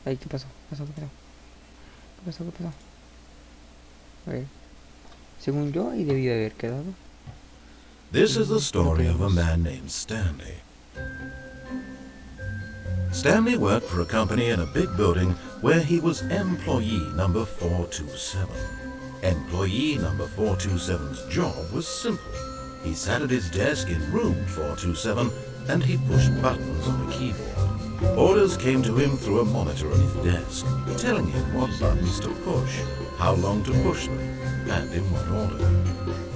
Ay, ¿qué pasó? ¿Qué pasó? A ver. Según yo, ahí debí de haber quedado. This is the story of a man named Stanley. Stanley worked for a company in a big building where he was employee number 427. Employee number 427's job was simple. He sat at his desk in room 427 and he pushed buttons on a keyboard. Orders came to him through a monitor on his desk, telling him what buttons to push, how long to push them, and in what order.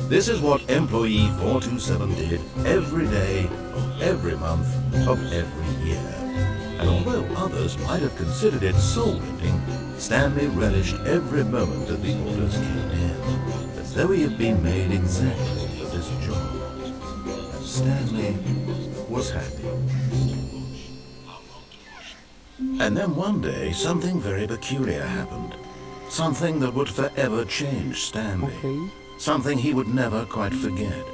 This is what employee 427 did every day of every month of every year. And although others might have considered it soul-rending, Stanley relished every moment that the orders came in, as though he had been made exactly for this job. And Stanley was happy. And then one day, something very peculiar happened. Something that would forever change Stanley. Okay. Something he would never quite forget.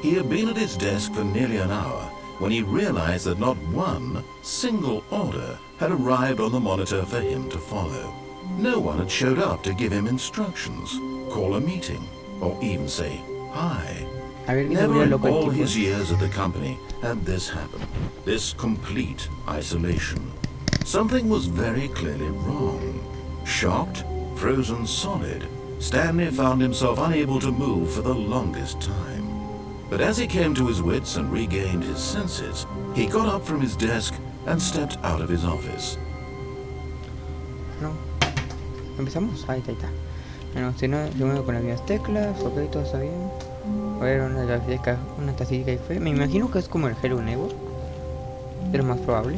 He had been at his desk for nearly an hour when he realized that not one single order had arrived on the monitor for him to follow. No one had showed up to give him instructions, call a meeting, or even say hi. Never in all his years at the company had this happen, this complete isolation. Something was very clearly wrong. Shocked, frozen solid, Stanley found himself unable to move for the longest time. But as he came to his wits and regained his senses, he got up from his desk and stepped out of his office. No. ¿Empezamos? Ahí está. Bueno, si no, yo muevo con las mismas teclas, ok, todo está bien. A ver, una tacita de café. Me imagino que es como el nuevo. Es lo más probable.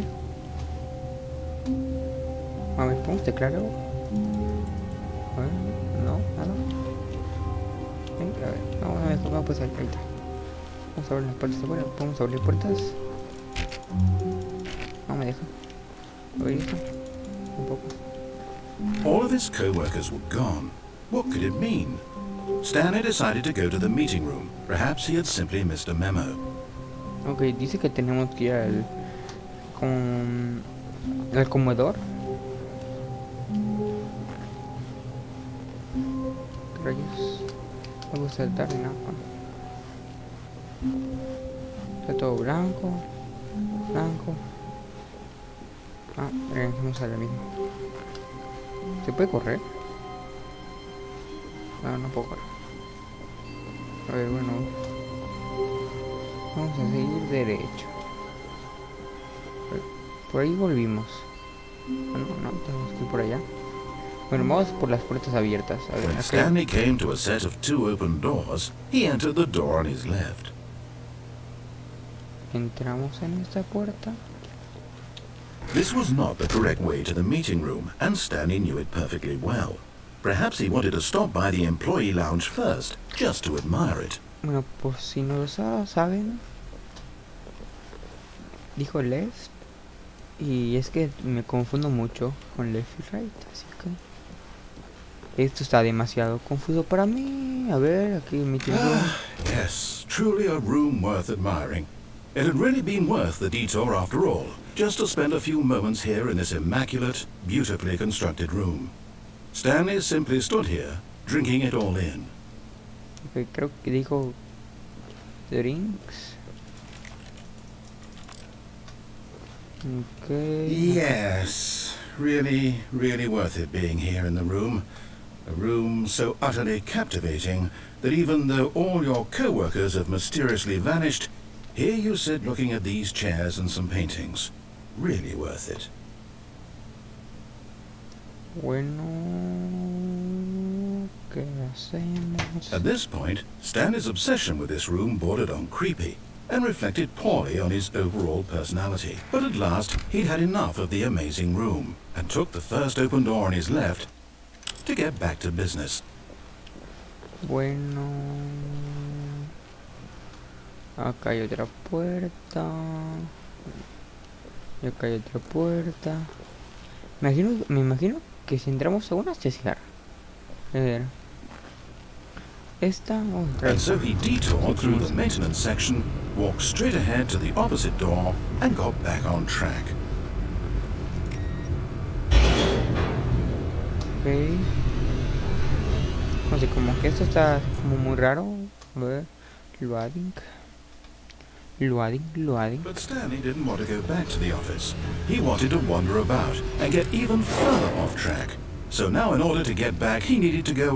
A ver, ¿podemos teclar algo? A ver, no, nada. A ver, vamos a pasar, ahí está. Vamos a abrir las puertas de afuera. Podemos abrir puertas. No me deja. Abrir esto. Un poco. All of his co-workers were gone. What could it mean? Stanley decided to go to the meeting room. Perhaps he had simply missed a memo. Ok, dice que tenemos que ir al comedor. ¿Qué rayos? Me gusta saltar y nada. Está todo blanco. Ah, regresemos a la misma. ¿Se puede correr? No, no puedo correr. A ver, bueno. Vamos a seguir derecho. Por ahí volvimos. Ah, no, tenemos que ir por allá. Bueno, vamos por las puertas abiertas. A ver, when Stanley came to a set of 2 open doors, he entered the door on his left. Entramos en esta puerta. This was not the correct way to the meeting room, and Stanley knew it perfectly well. Perhaps he wanted to stop by the employee lounge first, just to admire it. Bueno, por si no lo saben, dijo left, y es que me confundo mucho con left y right, así que esto está demasiado confuso para mí. A ver, aquí meeting room. Yes, truly a room worth admiring. It had really been worth the detour after all, just to spend a few moments here in this immaculate, beautifully constructed room. Stanley simply stood here, drinking it all in. Okay, creo que dijo drinks. Okay. Yes, really, really worth it being here in the room. A room so utterly captivating that even though all your co-workers have mysteriously vanished, here you sit looking at these chairs and some paintings. Really worth it. Bueno, ¿qué hacemos? At this point, Stanley's obsession with this room bordered on creepy and reflected poorly on his overall personality. But at last, he'd had enough of the amazing room and took the first open door on his left to get back to business. Bueno, acá hay otra puerta. Y acá hay otra puerta. Me imagino que si entramos a una se cierra. A ver. Esta, vamos a entrar. And so he detoured through the maintenance section, walked straight ahead to the opposite door, and got back on track. No sé, como que esto está como muy raro. A ver, loading. Loading. But Stanley didn't want to go back to the office. He wanted to wander about and get even further off track. So now in order to get back, he needed to go,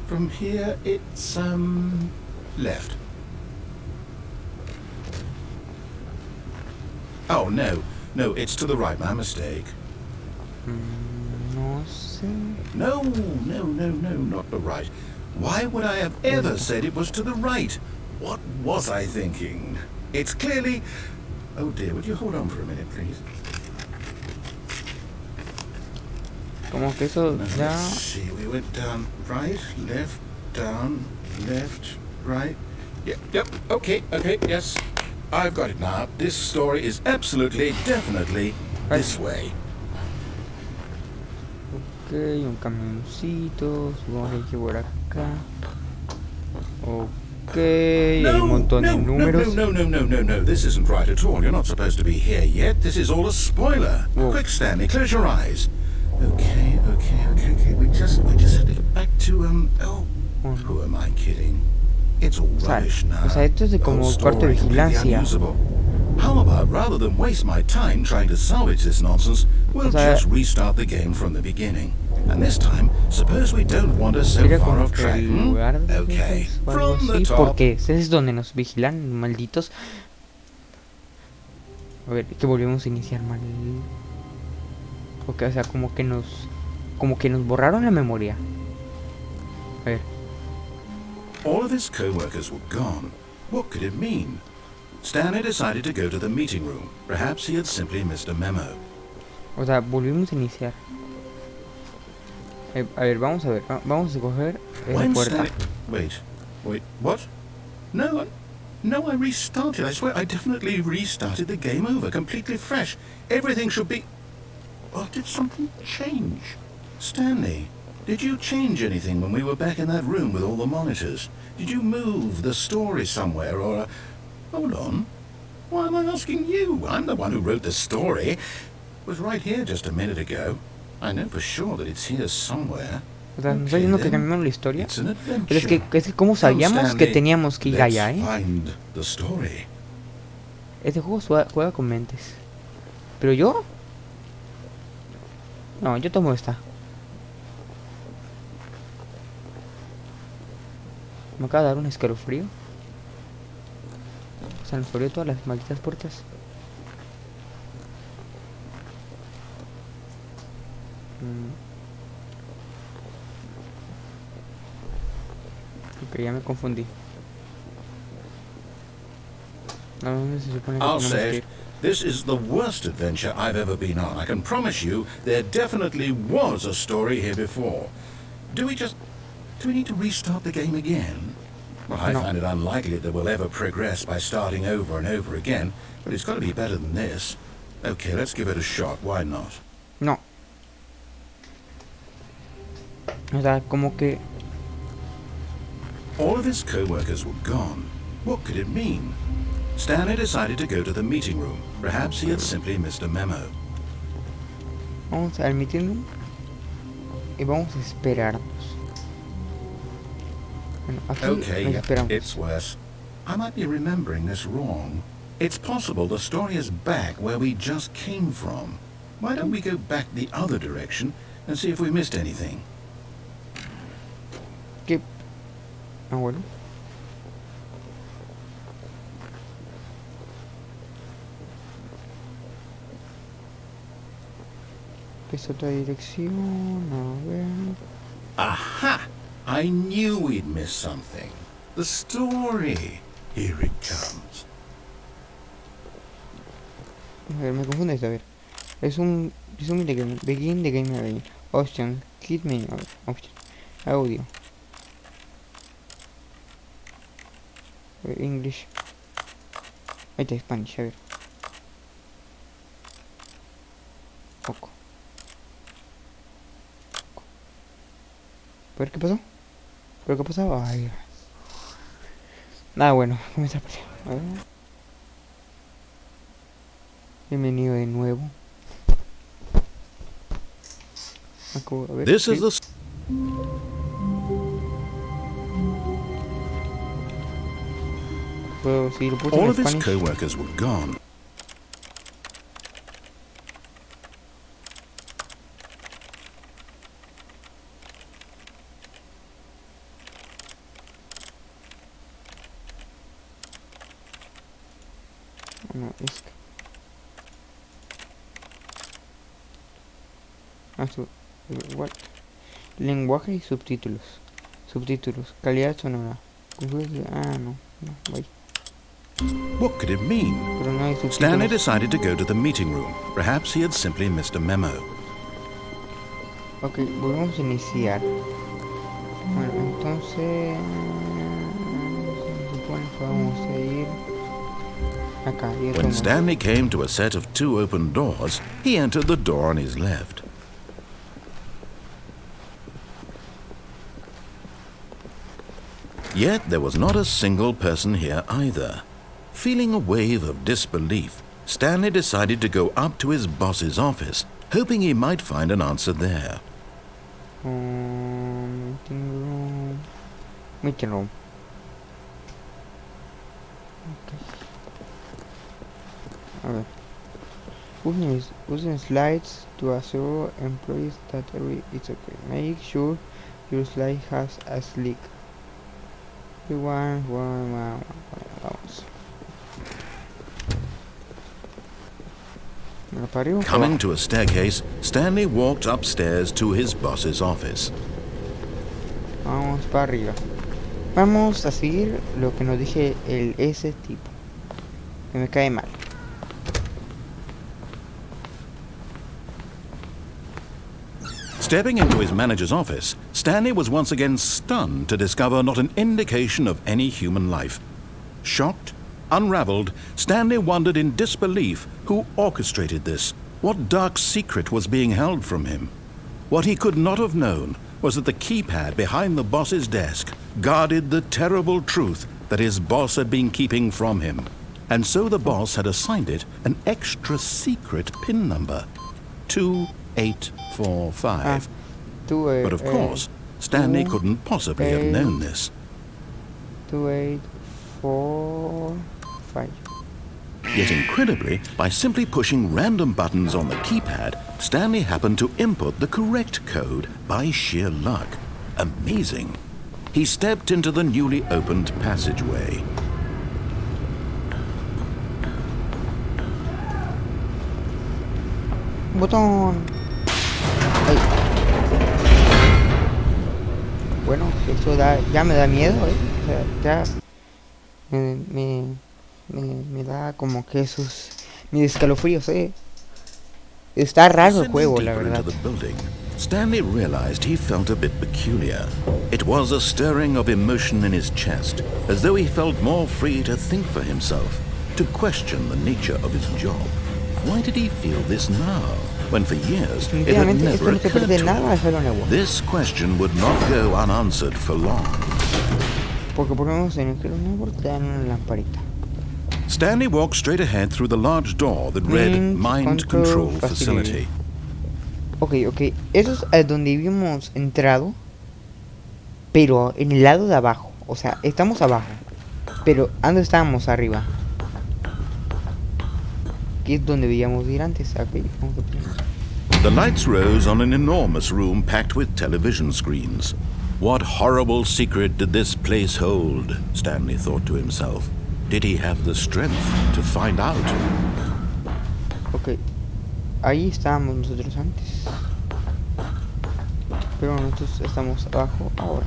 from here it's, left. Oh, no, it's to the right, my mistake. No sé. No, not the right. Why would I have ever said it was to the right? What was I thinking? It's clearly... Oh dear, would you hold on for a minute, please? Como que eso ya... Let's see, we went down, right, left, down, left, right. Yep, okay, yes. I've got it now. This story is absolutely, definitely this way. Ok, un camioncito. Supongo que por acá. Ok, hay un montón de números. No. This isn't right at all. You're not supposed to be here yet. This is all a spoiler. Whoa. Quick, Stanley, close your eyes. Okay. We just have to get back to, who am I kidding? It's all rubbish now. O sea, esto es de como cuarto de vigilancia. How about, rather than waste my time trying to salvage this nonsense, we'll just restart the game from the beginning. And this time, suppose we don't wander so far off track. Okay, from the top. Porque ese es donde nos vigilan, malditos. A ver, que volvemos a iniciar mal. Ok, o sea, como que nos borraron la memoria. A ver. All of his co-workers were gone. What could it mean? Stanley decided to go to the meeting room. Perhaps he had simply missed a memo. O sea, volvimos a iniciar. A ver, vamos a ver. Vamos a coger esa puerta. Wait, what? No, I restarted. I swear I definitely restarted the game over, completely fresh. Everything should be... Or did something change? Stanley, did you change anything when we were back in that room with all the monitors? Did you move the story somewhere or... Hold on. Why am I asking you? I'm the one who wrote the story. It was right here just a minute ago. I know for sure that it's here somewhere. O sea, ¿nos está diciendo que cambiamos la historia? It's an adventure. Pero es que ¿cómo sabíamos que teníamos que ir allá, Find the story. Este juego juega con mentes. ¿Pero yo? No, yo tomo esta. Me acaba de dar un escalofrío. Se nos abrió todas las malditas puertas. Ok, ya me confundí. ¿A dónde se supone que I'll tenemos que say ir? it. This is the worst adventure I've ever been on. I can promise you there definitely was a story here before. Do we need to restart the game again? Well, I find it unlikely that we'll ever progress by starting over and over again, but it's got to be better than this. Okay, let's give it a shot. Why not? No. O sea, como que... All of his co-workers were gone. What could it mean? Stanley decided to go to the meeting room. Perhaps he had simply missed a memo. Vamos al meeting room y vamos a esperarnos. Bueno, aquí Okay, nos yeah, esperamos. it's worse. I might be remembering this wrong. It's possible the story is back where we just came from. Why don't we go back the other direction and see if we missed anything? ¿Qué? Ah, bueno. Es otra dirección, a ver... Aha! I knew we'd missed something. The story. Here it comes. A ver, me confunde esto, a ver. Es un minigame. Begin the game again. Option. Hit menu. A ver, option. Audio. A ver, English. Ahí está, Spanish, a ver. Poco. A ver qué pasó. ¿Pero qué pasó? Ay. Nada, bueno, comienza a partir. A ver. Bienvenido de nuevo. A ver, This is sí. the Puedo seguir, puse all en of his Spanish. co-workers were gone. No, es que... What? Lenguaje y subtítulos. Subtítulos. Calidad sonora. No. Vaya. What could it mean? Pero no hay Stanley subtítulos. decided to go to the meeting room. Perhaps he had simply missed a memo. Ok, volvemos a iniciar. Bueno, entonces... se supone que vamos a ir... acá. Y When Stanley came to a set of 2 open doors, he entered the door on his left. Yet there was not a single person here either. Feeling a wave of disbelief, Stanley decided to go up to his boss's office, hoping he might find an answer there. Meeting room. Okay. A ver. Using slides to assure employees that it's okay. Make sure your slide has a slick. Vamos. Coming to a staircase, Stanley walked upstairs to his boss's office. Vamos para arriba. Vamos a seguir lo que nos dije ese tipo. Que me cae mal. Stepping into his manager's office, Stanley was once again stunned to discover not an indication of any human life. Shocked, unraveled, Stanley wondered in disbelief who orchestrated this, what dark secret was being held from him. What he could not have known was that the keypad behind the boss's desk guarded the terrible truth that his boss had been keeping from him. And so the boss had assigned it an extra secret PIN number, 2845. But of course, Stanley couldn't possibly have known this. 2845. Yet incredibly, by simply pushing random buttons on the keypad, Stanley happened to input the correct code by sheer luck. Amazing. He stepped into the newly opened passageway. Botón. Ay. Bueno, eso ya me da miedo, O sea, ya me da como que esos mis escalofríos, Está raro el juego, la verdad. Into the building, Stanley realized he felt a bit peculiar. It was a stirring of emotion in his chest, as though he felt more free to think for himself, to question the nature of his job. Why did he feel this now, when for years it had never occurred to him? This question would not go unanswered for long. Porque ponemos en el nuevo te dan una lamparita. Stanley walked straight ahead through the large door that read Mind Control Facility. Ok. Eso es donde habíamos entrado, pero en el lado de abajo. O sea, estamos abajo, pero ¿dónde estábamos arriba? Que es donde veíamos ir antes. Okay, vamos a poner. The lights rose on an enormous room packed with television screens. What horrible secret did this place hold? Stanley thought to himself. Did he have the strength to find out? Ok, ahí estábamos nosotros antes, pero nosotros estamos abajo ahora.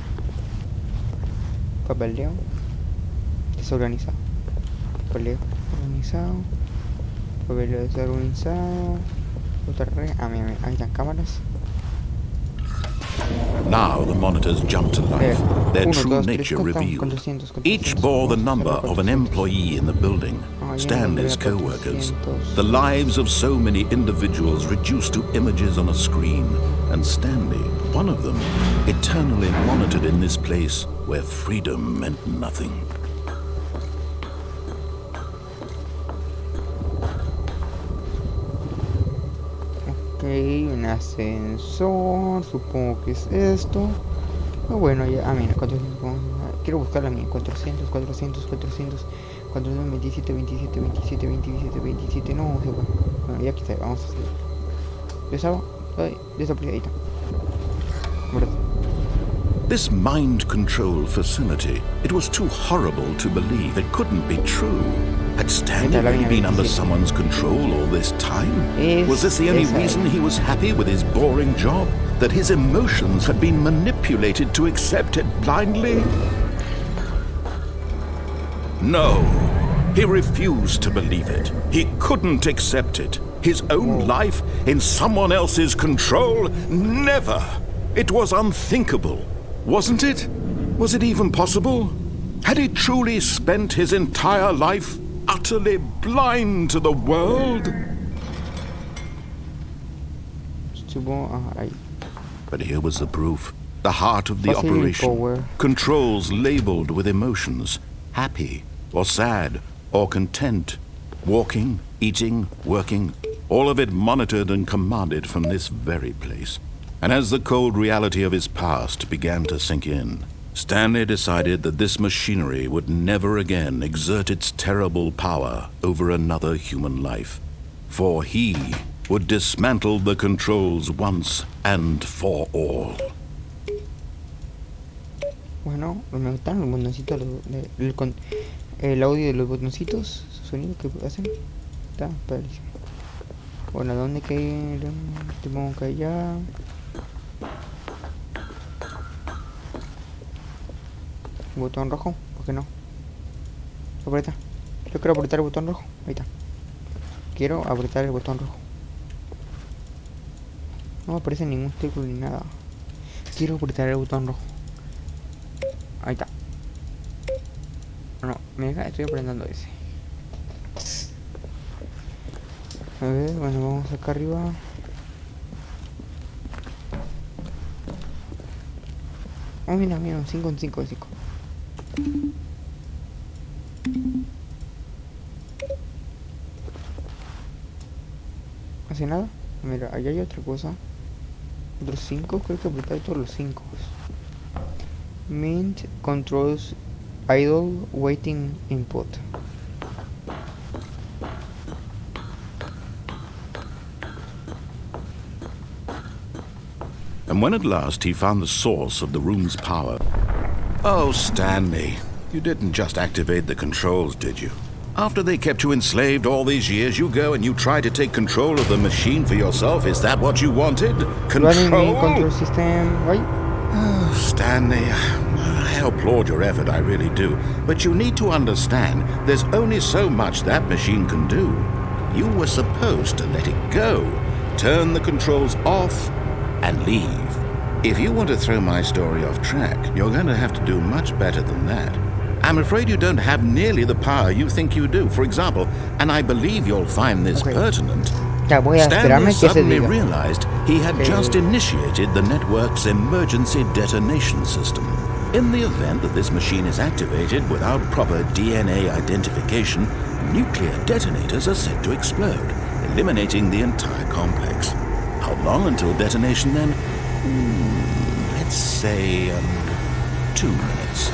Papeleo desorganizado. Papeleo organizado. Papeleo desorganizado. Otra red. Mira, ahí están cámaras. Now the monitors jumped to life, their true nature revealed. Each bore the number of an employee in the building, Stanley's co-workers. The lives of so many individuals reduced to images on a screen, and Stanley, one of them, eternally monitored in this place where freedom meant nothing. Ok, un ascensor, supongo que es esto. Bueno, ya, mira, 400, quiero buscar la mía, 400, 27, 27, 27, 27, 27, no, se fue. Bueno, ya aquí está, vamos a seguir. Desaparecida. This mind control facility, it was too horrible to believe. It couldn't be true. Had Stanley really been under someone's control all this time? Was this the only reason he was happy with his boring job? That his emotions had been manipulated to accept it blindly? No, he refused to believe it. He couldn't accept it. His own life in someone else's control? Never! It was unthinkable. Wasn't it? Was it even possible? Had he truly spent his entire life utterly blind to the world? But here was the proof. The heart of the operation. Controls labeled with emotions. Happy, or sad, or content. Walking, eating, working. All of it monitored and commanded from this very place. And as the cold reality of his past began to sink in, Stanley decided that this machinery would never again exert its terrible power over another human life. For he would dismantle the controls once and for all. Bueno, me gustan los botoncitos, el audio de los botoncitos, su sonido que hacen, está padrísimo. Bueno, ¿dónde cae? Tengo que allá. Botón rojo, ¿por qué no? Aprieta. Yo quiero apretar el botón rojo. Ahí está. Quiero apretar el botón rojo. No me aparece ningún círculo ni nada. Quiero apretar el botón rojo. Ahí está. No, mira, estoy apretando ese. A ver, bueno, vamos acá arriba. Oh, mira, 5 en 5 de 5. ¿Hace nada? Mira, allá hay otra cosa. Otros 5, creo que apretar todos los 5. Mint controls idle waiting input. And when at last he found the source of the room's power... Oh, Stanley, you didn't just activate the controls, did you? After they kept you enslaved all these years, you go and you try to take control of the machine for yourself? Is that what you wanted? Control? Control system, right? Oh, Stanley, I applaud your effort, I really do. But you need to understand, there's only so much that machine can do. You were supposed to let it go, turn the controls off, and leave. If you want to throw my story off track, you're going to have to do much better than that. I'm afraid you don't have nearly the power you think you do. For example, and I believe you'll find this pertinent, Stanley suddenly realized he had just initiated the network's emergency detonation system. In the event that this machine is activated without proper DNA identification, nuclear detonators are set to explode, eliminating the entire complex. How long until detonation then? Let's say 2 minutes.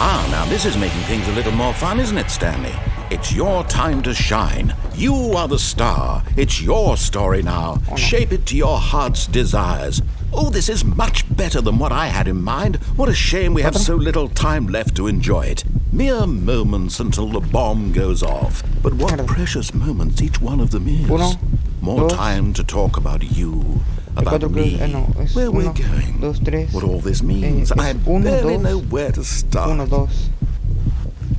Ah, now this is making things a little more fun, isn't it, Stanley? It's your time to shine. You are the star. It's your story now. Shape it to your heart's desires. Oh, this is much better than what I had in mind. What a shame we have so little time left to enjoy it. Mere moments until the bomb goes off. But what precious moments each one of them is. More time to talk about you, about me, where we're going, what all this means. I barely know where to start.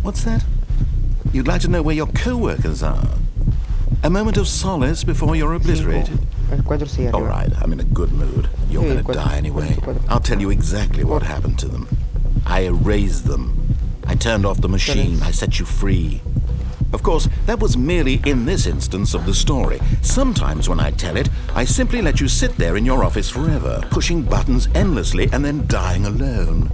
What's that? You'd like to know where your co-workers are? A moment of solace before you're obliterated? All right, I'm in a good mood. You're gonna die anyway. I'll tell you exactly what happened to them. I erased them. I turned off the machine. I set you free. Of course, that was merely in this instance of the story. Sometimes when I tell it, I simply let you sit there in your office forever, pushing buttons endlessly and then dying alone.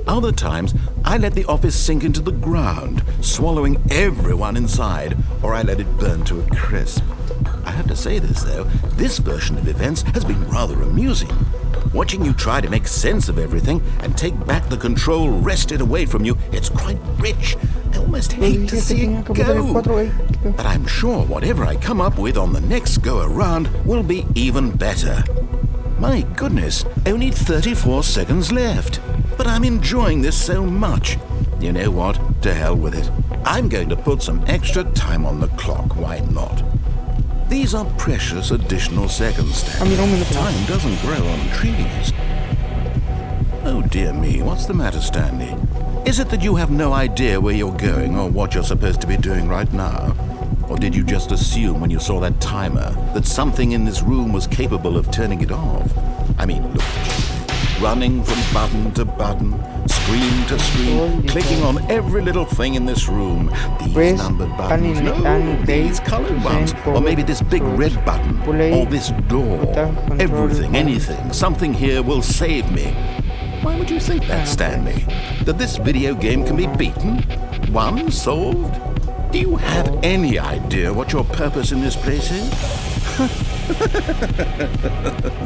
Other times, I let the office sink into the ground, swallowing everyone inside, or I let it burn to a crisp. I have to say this, though. This version of events has been rather amusing. Watching you try to make sense of everything and take back the control wrested away from you, it's quite rich. I almost hate to see it go. But I'm sure whatever I come up with on the next go-around will be even better. My goodness, only 34 seconds left. But I'm enjoying this so much. You know what? To hell with it. I'm going to put some extra time on the clock. Why not? These are precious additional seconds. Time doesn't grow on trees. Oh dear me, what's the matter, Stanley? Is it that you have no idea where you're going or what you're supposed to be doing right now? Or did you just assume when you saw that timer that something in this room was capable of turning it off? I mean, look at you. Running from button to button, screen to screen, clicking on every little thing in this room. These numbered buttons, no, these colored ones, or maybe this big red button, or this door. Everything, anything, something here will save me. Why would you think that, Stanley? That this video game can be beaten? Won? Solved? Do you have any idea what your purpose in this place is?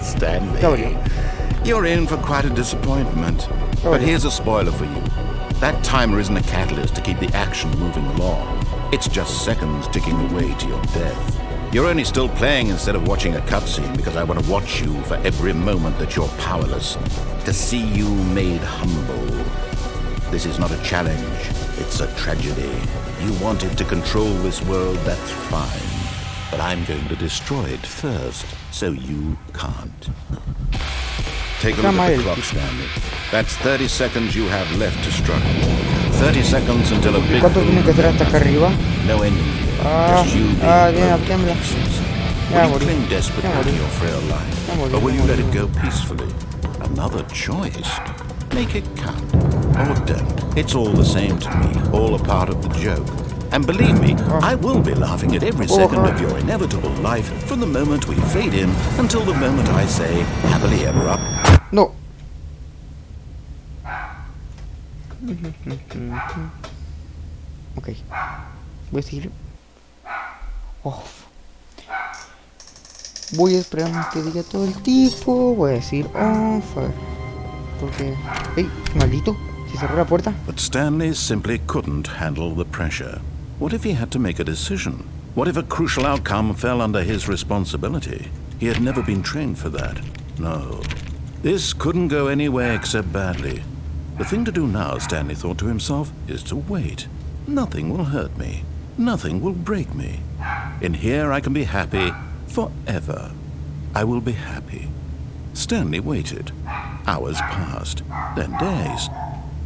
Stanley, you're in for quite a disappointment. But here's a spoiler for you. That timer isn't a catalyst to keep the action moving along. It's just seconds ticking away to your death. You're only still playing instead of watching a cutscene because I want to watch you for every moment that you're powerless. To see you made humble. This is not a challenge. It's a tragedy. You wanted to control this world, that's fine. But I'm going to destroy it first, so you can't. Take a look at the clock, Stanley. That's 30 seconds you have left to struggle. 30 seconds until a big no ending here. Just you being pieces. Will you cling desperately to your frail life? Or will you let it go peacefully? Another choice. Make it count. Or don't. It's all the same to me. All a part of the joke. And believe me, I will be laughing at every second of your inevitable life from the moment we fade in until the moment I say, happily ever up. No. Ok. Voy a seguir off. Voy a esperar que diga todo el tipo. Voy a decir off. A ver. Porque... ¡Ey! ¡Maldito! ¿Se cerró la puerta? But Stanley simply couldn't handle the pressure. What if he had to make a decision? What if a crucial outcome fell under his responsibility? He had never been trained for that. No. This couldn't go anywhere except badly. The thing to do now, Stanley thought to himself, is to wait. Nothing will hurt me. Nothing will break me. In here I can be happy forever. I will be happy. Stanley waited. Hours passed, then days.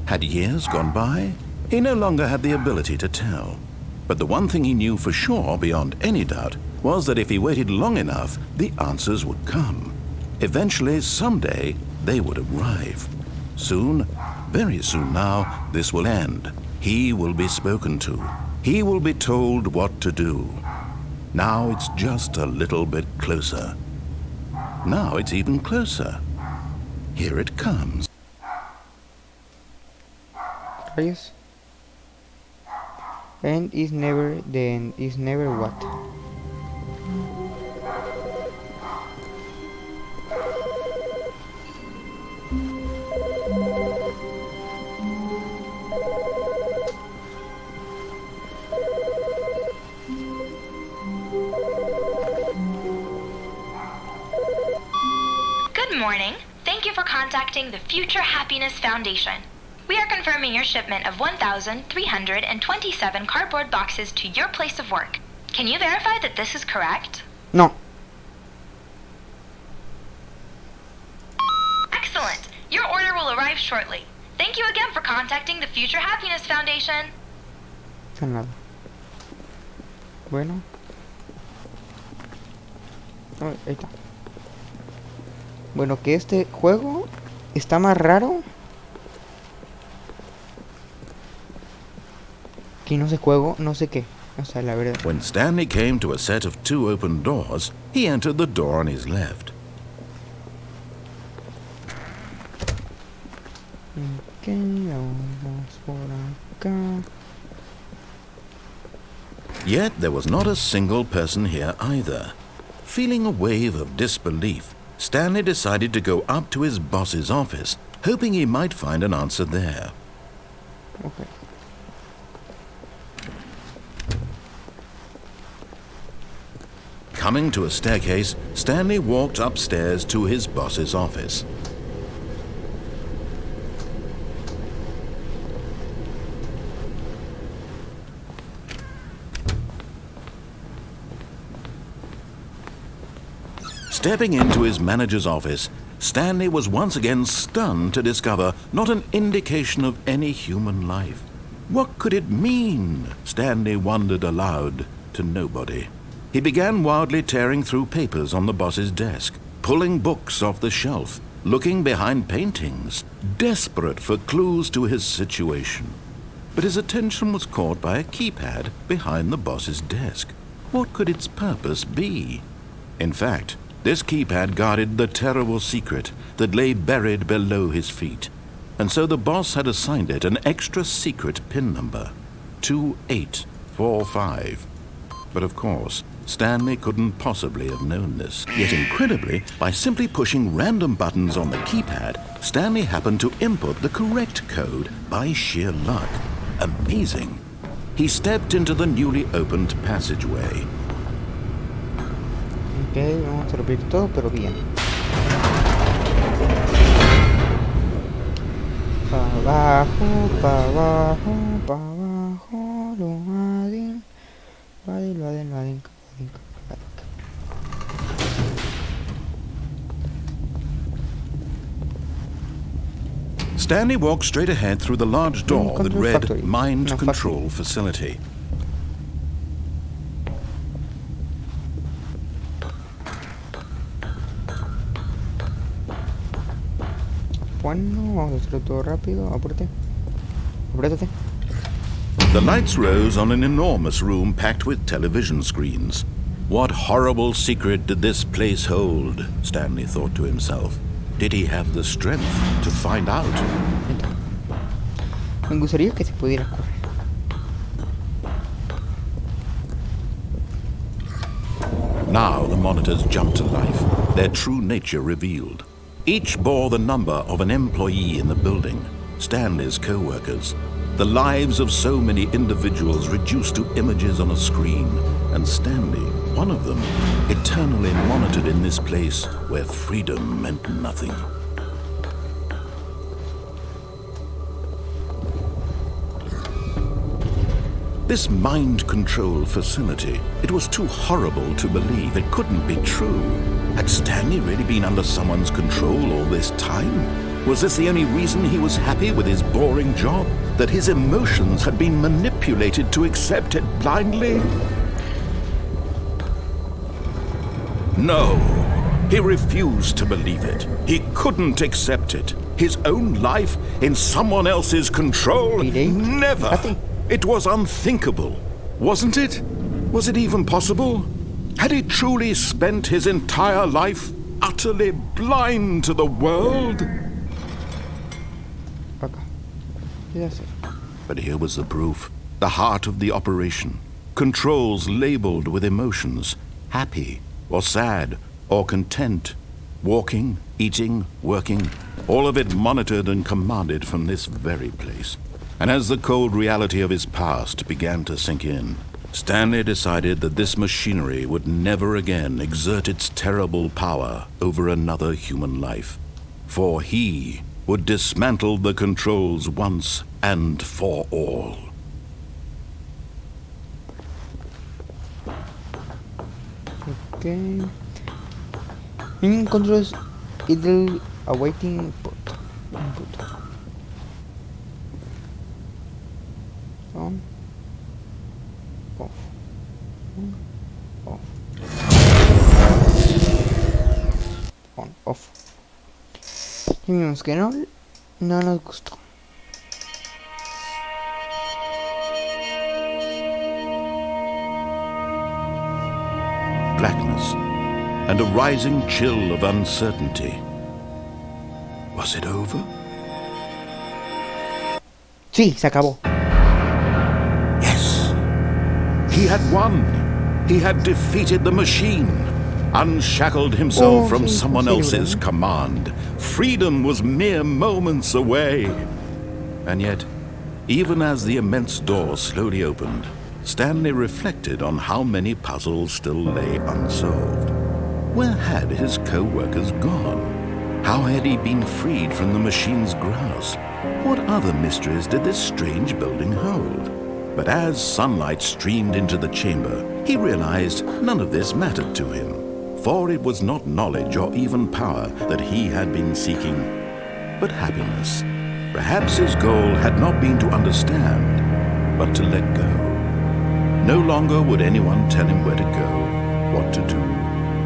Had years gone by? He no longer had the ability to tell. But the one thing he knew for sure, beyond any doubt, was that if he waited long enough, the answers would come. Eventually, someday, they would arrive. Soon, very soon now, this will end. He will be spoken to. He will be told what to do. Now it's just a little bit closer. Now it's even closer. Here it comes. Rayos. End is never the end. Is never what? Good morning. Thank you for contacting the Future Happiness Foundation. We are confirming your shipment of 1,327 cardboard boxes to your place of work. Can you verify that this is correct? No. Excellent. Your order will arrive shortly. Thank you again for contacting the Future Happiness Foundation. Nada. Bueno. Ahí está. Bueno, que este juego está más raro que no sé juego, no sé qué. O sea, la verdad. When Stanley came to a set of 2 open doors, he entered the door on his left. Ok, vamos por acá. Yet there was not a single person here either. Feeling a wave of disbelief, Stanley decided to go up to his boss's office, hoping he might find an answer there. Okay. Coming to a staircase, Stanley walked upstairs to his boss's office. Stepping into his manager's office, Stanley was once again stunned to discover not an indication of any human life. What could it mean? Stanley wondered aloud to nobody. He began wildly tearing through papers on the boss's desk, pulling books off the shelf, looking behind paintings, desperate for clues to his situation. But his attention was caught by a keypad behind the boss's desk. What could its purpose be? In fact, this keypad guarded the terrible secret that lay buried below his feet, and so the boss had assigned it an extra secret PIN number, 2845. But of course, Stanley couldn't possibly have known this. Yet incredibly, by simply pushing random buttons on the keypad, Stanley happened to input the correct code by sheer luck. Amazing. He stepped into the newly opened passageway. Ok, vamos a repetir todo, pero bien. Pa' abajo, pa' abajo, pa' abajo, lo adin, adin, adin, adin, adin. Stanley walked straight ahead through the large door that read Factory. Mind No, Control Facility. Bueno, vamos a hacerlo todo rápido. Apúrate. Apriétate. The lights rose on an enormous room packed with television screens. What horrible secret did this place hold? Stanley thought to himself. Did he have the strength to find out? Me gustaría que se pudiera correr. Now the monitors jumped to life, their true nature revealed. Each bore the number of an employee in the building, Stanley's co-workers. The lives of so many individuals reduced to images on a screen, and Stanley, one of them, eternally monitored in this place where freedom meant nothing. This mind control facility, it was too horrible to believe. It couldn't be true. Had Stanley really been under someone's control all this time? Was this the only reason he was happy with his boring job? That his emotions had been manipulated to accept it blindly? No, he refused to believe it. He couldn't accept it. His own life in someone else's control? Never! It was unthinkable, wasn't it? Was it even possible? Had he truly spent his entire life utterly blind to the world? Acá. Yes. But here was the proof. The heart of the operation. Controls labeled with emotions. Happy, or sad, or content. Walking, eating, working. All of it monitored and commanded from this very place. And as the cold reality of his past began to sink in, Stanley decided that this machinery would never again exert its terrible power over another human life. For he would dismantle the controls once and for all. Okay. In controls idle awaiting input. On. Off. On. Off. On. Off. Y vimos que no nos gustó. Blackness and a rising chill of uncertainty. Was it over? Sí, se acabó. Yes. He had won. He had defeated the machine. unshackled himself from sí, someone sí, else's ¿verdad? command. Freedom was mere moments away. And yet, even as the immense door slowly opened, Stanley reflected on how many puzzles still lay unsolved. Where had his co-workers gone? How had he been freed from the machine's grasp? What other mysteries did this strange building hold? But as sunlight streamed into the chamber, he realized none of this mattered to him, for it was not knowledge or even power that he had been seeking, but happiness. Perhaps his goal had not been to understand, but to let go. No longer would anyone tell him where to go, what to do,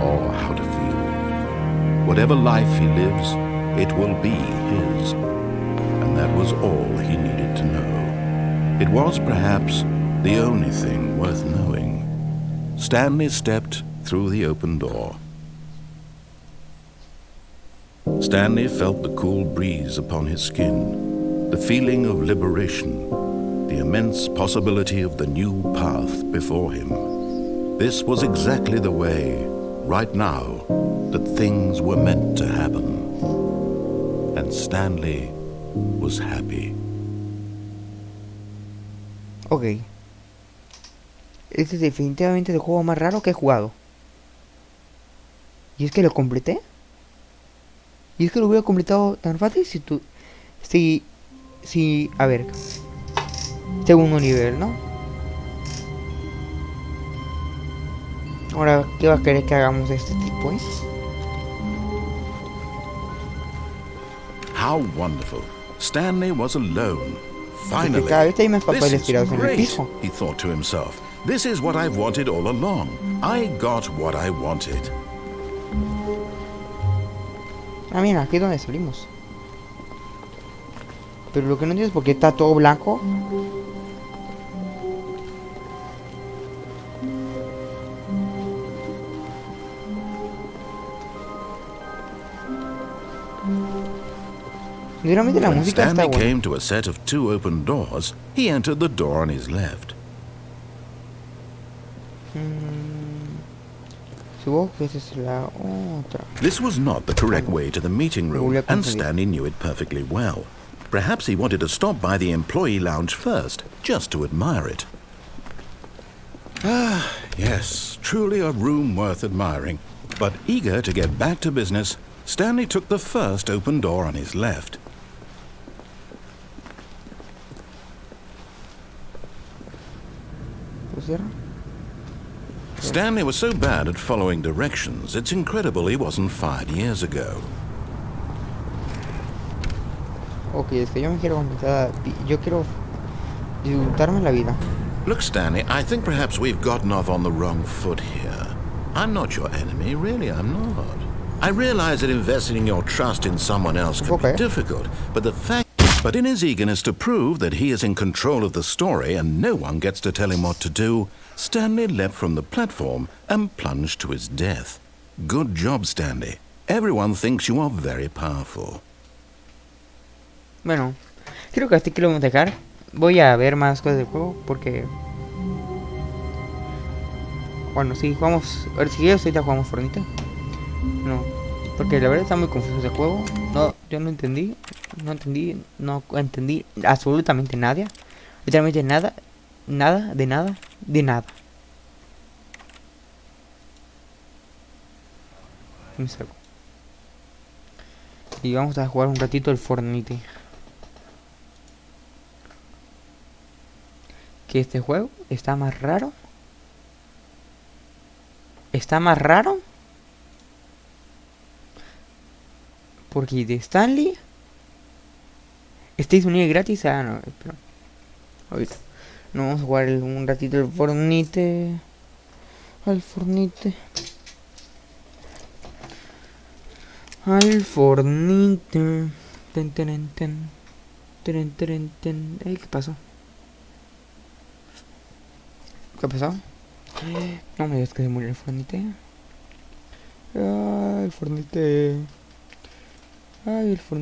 or how to feel. Whatever life he lives, it will be his. And that was all he needed to know. It was perhaps the only thing worth knowing. Stanley stepped through the open door. Stanley felt the cool breeze upon his skin, the feeling of liberation, the immense possibility of the new path before him. This was exactly the way, right now, that things were meant to happen. And Stanley was happy. Ok. Este es definitivamente el juego más raro que he jugado. Y es que lo completé. Y es que lo hubiera completado tan fácil si tú... Si... A ver. Segundo nivel, ¿no? Ahora, ¿qué va a querer que hagamos de este tipo, eh? How wonderful. Stanley was alone. Finally. Porque cada vez hay más This papeles is tirados en el great, piso. he thought to himself. This is what I've wanted all along. I got what I wanted. Ah, mira, aquí es donde salimos. Pero lo que no entiendo es por qué está todo blanco. Sinceramente la When música está Stanley buena. came to a set of 2 open doors, he entered the door on his left. Supongo que esa es la otra. This was not the correct way to the meeting room, Voy a and confundir. Stanley knew it perfectly well. Perhaps he wanted to stop by the employee lounge first, just to admire it. Ah, yes, truly a room worth admiring. But eager to get back to business, Stanley took the first open door on his left. ¿Lo cierra? Stanley was so bad at following directions, it's incredible he wasn't fired years ago. Ok, es que yo me quiero completar. Yo quiero disfrutarme la vida. Look, Stanley, I think perhaps we've gotten off on the wrong foot here. I'm not your enemy, really, I'm not. I realize that investing your trust in someone else can Okay. be difficult, but in his eagerness to prove that he is in control of the story and no one gets to tell him what to do, Stanley leapt from the platform and plunged to his death. Good job, Stanley. Everyone thinks you are very powerful. Bueno, creo que hasta aquí lo vamos a dejar. Voy a ver más cosas del juego porque... Bueno, si jugamos... A ver, si quieres ahorita jugamos Fornite. No, porque la verdad está muy confuso ese juego. No, yo no entendí absolutamente nada. Literalmente nada, de nada. Me saco. Y vamos a jugar un ratito el Fornite. Que este juego está más raro. Porque de Stanley estáis unidos gratis. Ah, no, espera. Ahorita. No, vamos a jugar un ratito el Fornite. Al Fornite. ¿Qué pasó? ¿Qué pasó? No me digas que se murió el Fornite. Ay, el Fornite. Ay, el Fornite.